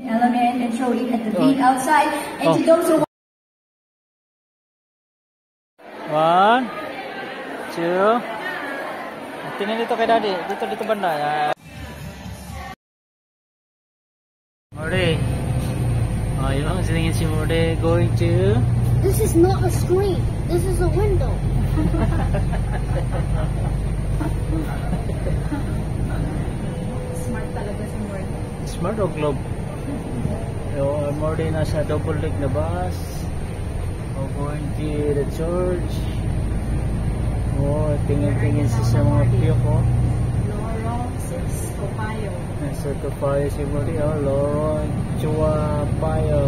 element and throw it at the feet outside. And to those who 1, 2. Tingnan dito kay Daddy. Dito banda. Yan. Morde. Yung silingin si Morde going to... This is not a screen. This is a window. smart talaga si Morde. Smart o globe? Yung Morde nasa double deck na bus. Going to the church. Tingin-tingin sa mga piyok ko. Lorong 6 Topayo. Nasa Topayo si Morde. Lorong Chuapayo.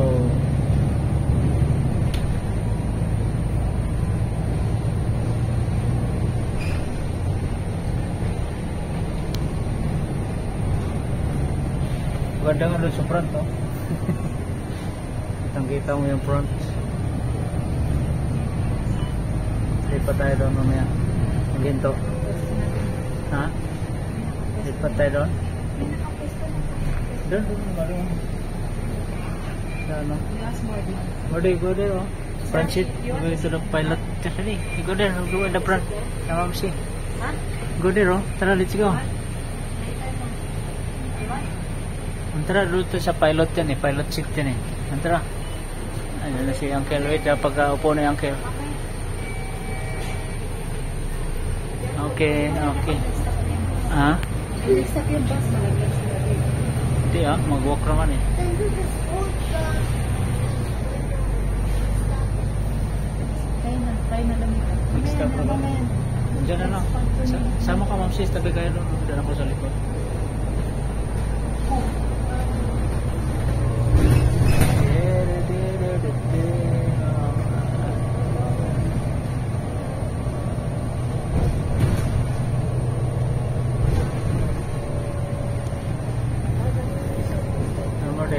Ganda nga doon sa front, oh. Kitang-kita mo yung front. Lipat tayo doon mamaya. Ang ginto. Ha? Lipat tayo doon? Doon. Ano? Morde, go there, oh. Front seat. Go to the pilot. Go there. Go in the front. Tama mo si. Go there, oh. Tara, let's go. Antara dito sa pilot yan eh, pilot seat yan eh. Antara. Ayan na si Uncle. Wait, pagka-upo na yung Uncle. Okay. Ha? Hindi mag-walk naman eh. Try na lang ito. Mag-stop na ba? Diyan na lang. Sama ka, Ma'am Sis, tabi kayo doon. Diyan ako sa likod.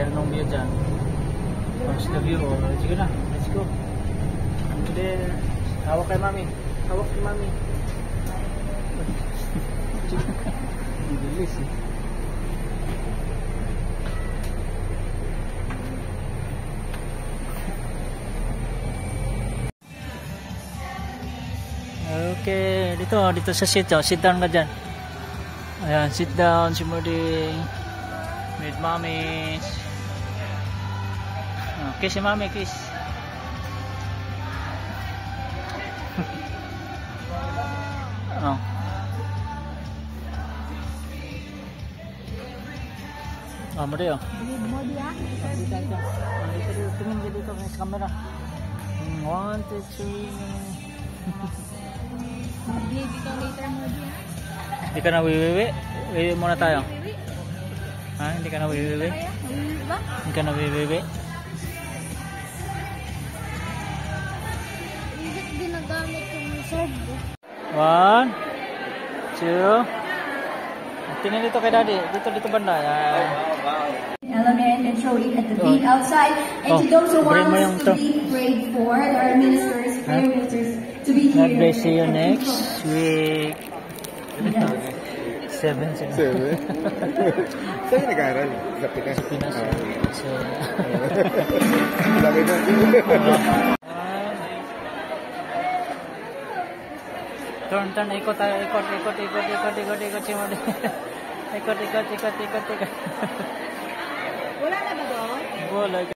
Anong view dyan? Watch the view. Sige na, let's go. Hawak kay Mami. Hawak kay Mami. Bilis eh. Okay, dito sa seat. Sit down ka dyan. Ayan, sit down si Morde. With Mommy. Kiss si Mami, kiss. Morde oh. Tingin dito sa camera. 1, 2, 3. Mag-baby ka later, Morde. Hindi ka na wiwiwi? Wiwi muna tayo. Ha? Hindi ka na wiwiwi? Hindi ka na wiwiwi? Hindi ginagamit yung reserve. 1, 2. Tingnan dito kay Daddy. Dito banda. Yan. Element and throw it at the feet outside. And to those who want to be prayed for, there are ministers, prayer ministers to be here. God bless you next week. 7. Saan nag-aaral? Sa Pinas? Sa Pinas. So, laki na. Turn, ikot tayo, ikot si Morde. Ikot. Wala na ba doon? Wala.